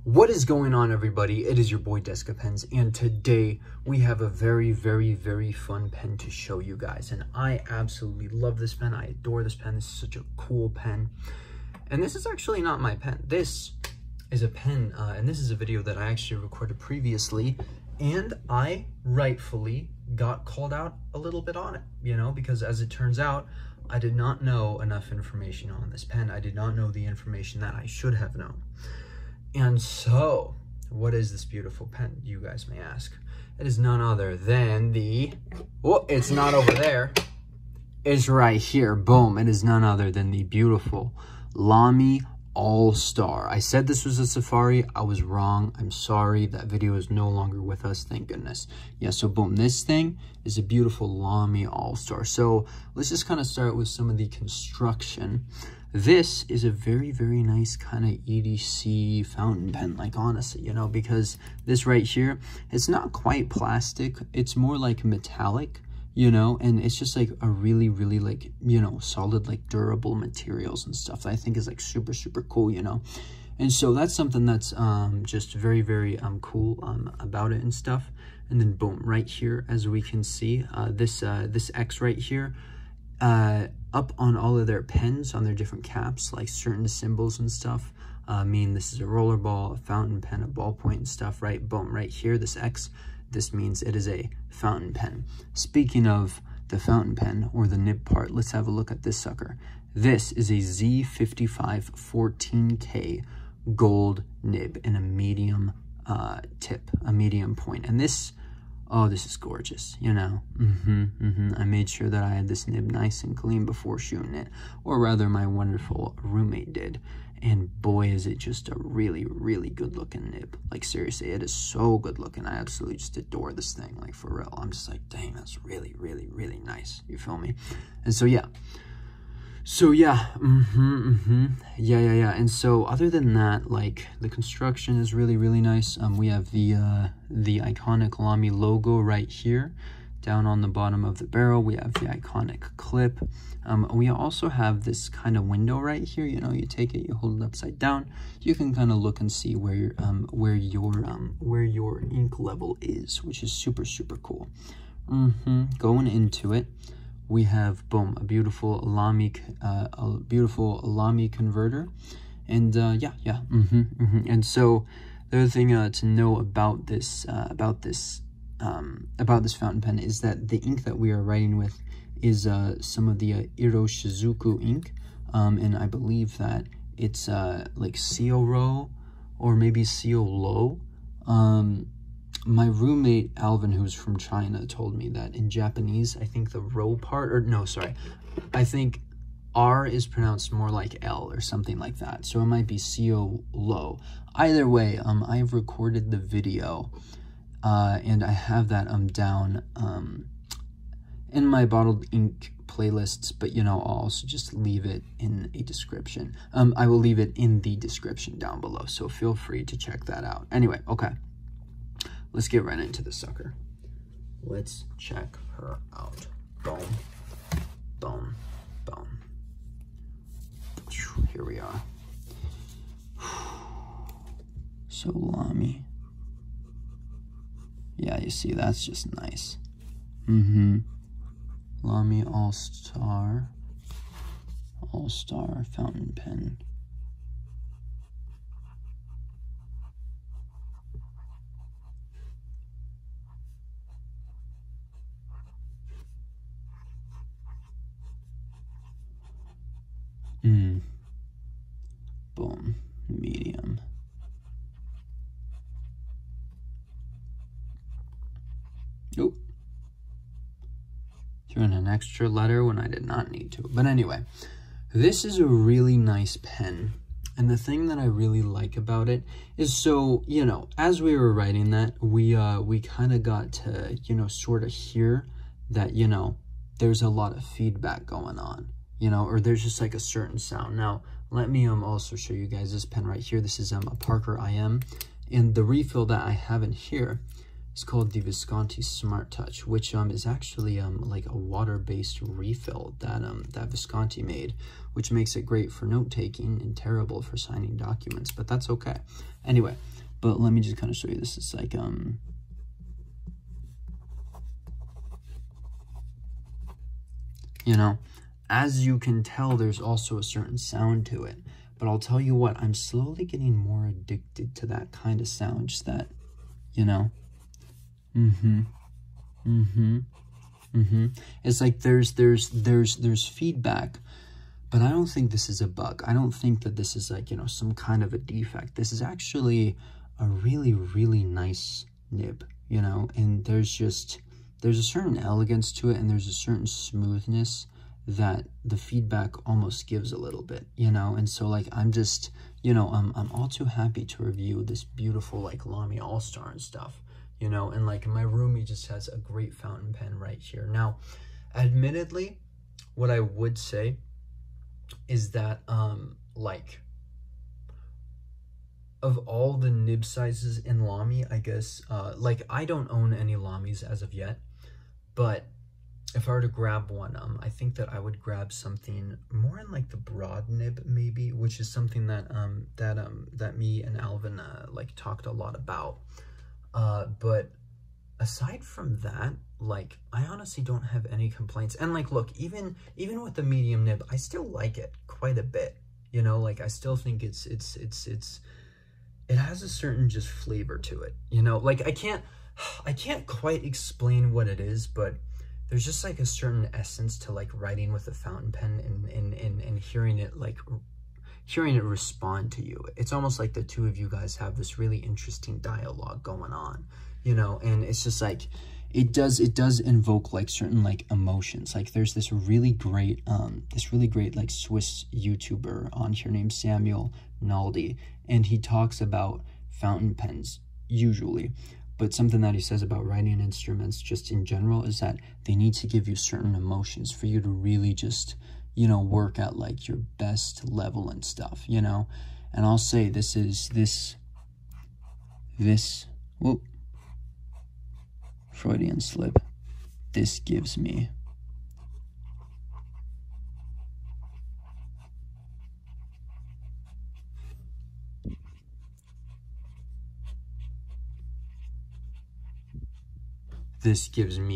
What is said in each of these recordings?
What is going on, everybody? It is your boy Descapens, and today we have a very, very, very fun pen to show you guys. And I absolutely love this pen. I adore this pen. This is such a cool pen. And this is actually not my pen. This is a pen, and this is a video that I actually recorded previously, and I rightfully got called out a little bit on it, you know, because as it turns out, I did not know enough information on this pen. I did not know the information that I should have known. And so, what is this beautiful pen, you guys may ask? It is none other than the, oh, it's not over there. It's right here, boom. It is none other than the beautiful Lamy All-star. I said this was a Safari. I was wrong. I'm sorry. That video is no longer with us, thank goodness. Yeah, so boom, this thing is a beautiful Lamy All-star. So let's just kind of start with some of the construction. This is a very, very nice kind of EDC fountain pen, like honestly, you know, because this right here, it's not quite plastic. It's more like metallic, you know, and it's just like a really, really like, you know, solid, like durable materials and stuff that I think is like super, super cool, you know. And so that's something that's just very, very cool about it and stuff. And then boom, right here, as we can see, this X right here, up on all of their pens, on their different caps, like certain symbols and stuff, mean this is a roller ball, a fountain pen, a ballpoint and stuff, right? Boom, right here, this X, this means it is a fountain pen. Speaking of the fountain pen, or the nib part, let's have a look at this sucker. This is a Z55 14K gold nib in a medium tip, a medium point. And this, oh, this is gorgeous, you know. I made sure that I had this nib nice and clean before shooting it, or rather my wonderful roommate did. And boy, is it just a really, really good looking nib. Like seriously, it is so good looking. I absolutely just adore this thing, like for real. I'm just like, dang, that's really, really, really nice. You feel me? And so yeah. So yeah, yeah. And so other than that, like the construction is really, really nice. We have the iconic Lamy logo right here, down on the bottom of the barrel. We have the iconic clip. We also have this kind of window right here. You know, you take it, you hold it upside down. You can kind of look and see where your ink level is, which is super, super cool. Going into it, we have boom, a beautiful Lamy converter, and yeah. And so the other thing to know about this fountain pen is that the ink that we are writing with is some of the Iroshizuku ink, and I believe that it's like CO Row or maybe CO Low. My roommate, Alvin, who's from China, told me that in Japanese, I think the rho part, or no, sorry, I think R is pronounced more like L or something like that. So it might be CO low. Either way, I have recorded the video, and I have that down in my bottled ink playlists, but you know, I'll also just leave it in a description. I will leave it in the description down below, so feel free to check that out. Anyway, okay. Let's get right into the sucker. Let's check her out. Boom, boom, boom. Here we are. So Lamy. Yeah, you see, that's just nice. Lamy All-star. All-star fountain pen. Boom, medium. Oop. Threw in an extra letter when I did not need to. But anyway, this is a really nice pen. And the thing that I really like about it is, so, you know, as we were writing that, we kind of got to, you know, sort of hear that, you know, there's a lot of feedback going on. You know, or there's just like a certain sound. Now, let me also show you guys this pen right here. This is a Parker IM, and the refill that I have in here is called the Visconti Smart Touch, which is actually like a water-based refill that that Visconti made, which makes it great for note-taking and terrible for signing documents, but that's okay. Anyway, But let me just kind of show you this. It's like, you know, as you can tell, there's also a certain sound to it. But I'll tell you what, I'm slowly getting more addicted to that kind of sound. Just that, you know, it's like there's feedback, but I don't think this is a bug. I don't think that this is like, you know, some kind of a defect. This is actually a really, really nice nib, you know, and there's a certain elegance to it, and there's a certain smoothness that the feedback almost gives a little bit, you know. And so like, I'm just, you know, I'm all too happy to review this beautiful like Lamy All-star and stuff, you know. And like in my room, he just has a great fountain pen right here. Now, admittedly, what I would say is that like, of all the nib sizes in Lamy, I guess, like I don't own any Lamys as of yet, but if I were to grab one, I think that I would grab something more in like the broad nib maybe, which is something that that me and Alvin like talked a lot about. But aside from that, like I honestly don't have any complaints. And like, look, even with the medium nib, I still like it quite a bit. You know, like I still think it has a certain just flavor to it. You know, like I can't quite explain what it is, but there's just like a certain essence to like writing with a fountain pen and hearing it respond to you. It's almost like the two of you guys have this really interesting dialogue going on, you know. And it's just like, it does invoke like certain like emotions. Like there's this really great like Swiss YouTuber on here named Samuel Naldi, and he talks about fountain pens usually. But something that he says about writing instruments just in general is that they need to give you certain emotions for you to really just, you know, work at like your best level and stuff, you know. And I'll say this, whoop, Freudian slip, this gives me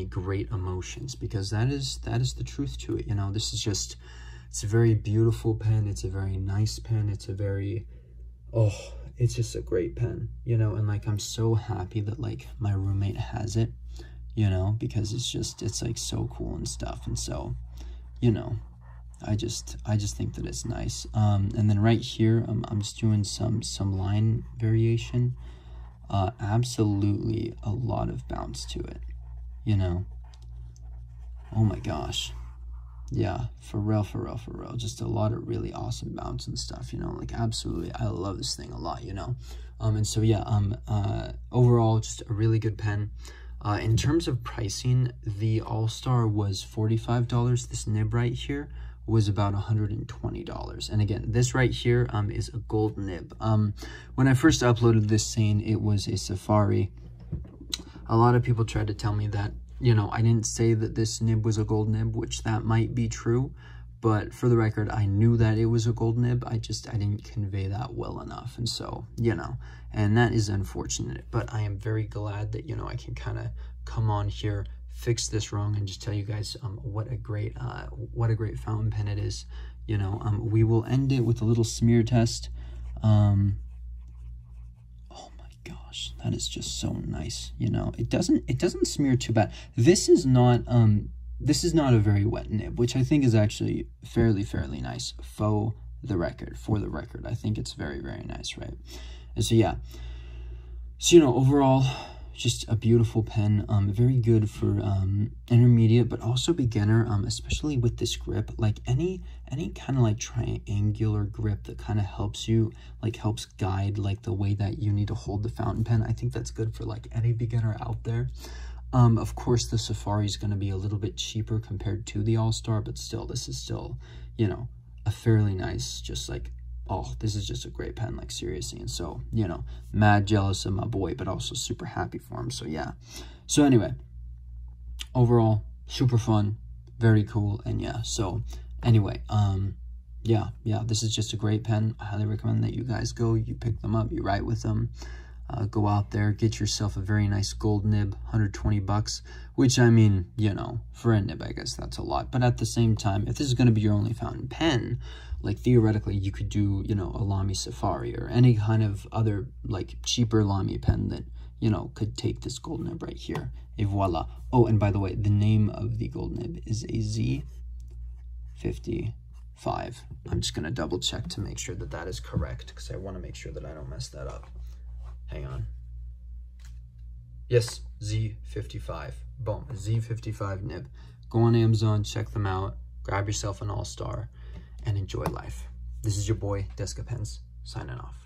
great emotions, because that is the truth to it, you know. This is just, it's a very beautiful pen, it's a very nice pen, it's a very, it's just a great pen, you know. And like, I'm so happy that like my roommate has it, you know, because it's like so cool and stuff. And so, you know, I just think that it's nice. And then right here, I'm just doing some line variation. Absolutely a lot of bounce to it, you know. Oh my gosh, yeah, for real, just a lot of really awesome bounce and stuff, you know. Like absolutely, I love this thing a lot, you know. And so yeah, overall just a really good pen. In terms of pricing, the All-Star was $45. This nib right here was about $120. And again, this right here is a gold nib. When I first uploaded this saying it was a Safari, a lot of people tried to tell me that, you know, I didn't say that this nib was a gold nib, which that might be true, but for the record, I knew that it was a gold nib. I didn't convey that well enough. And so, you know, and that is unfortunate, but I am very glad that, you know, I can kind of come on here, fix this wrong, and just tell you guys what a great fountain pen it is. You know, we will end it with a little smear test. Oh my gosh, that is just so nice. You know, it doesn't smear too bad. This is not a very wet nib, which I think is actually fairly nice. For the record, I think it's very nice, right? And so yeah, so you know, overall, just a beautiful pen, very good for intermediate, but also beginner, especially with this grip. Like any kind of like triangular grip that kind of helps guide like the way that you need to hold the fountain pen. I think that's good for like any beginner out there. Of course, the Safari is going to be a little bit cheaper compared to the All-Star, but still, this is still, you know, a fairly nice, just like, oh, this is just a great pen, like seriously. And so, you know, mad jealous of my boy, but also super happy for him. So yeah. So anyway, overall, super fun, very cool. And yeah, so anyway, yeah, this is just a great pen. I highly recommend that you guys go, you pick them up, you write with them. Go out there, get yourself a very nice gold nib, $120, which, I mean, you know, for a nib, I guess that's a lot. But at the same time, if this is going to be your only fountain pen, like, theoretically, you could do, you know, a Lamy Safari or any kind of other, like, cheaper Lamy pen that, you know, could take this gold nib right here. Et voila. Oh, and by the way, the name of the gold nib is a Z55. I'm just going to double check to make sure that that is correct, because I want to make sure that I don't mess that up. Hang on. Yes, Z55. Boom, Z55 nib. Go on Amazon, check them out, grab yourself an All-Star, and enjoy life. This is your boy, Descapens, signing off.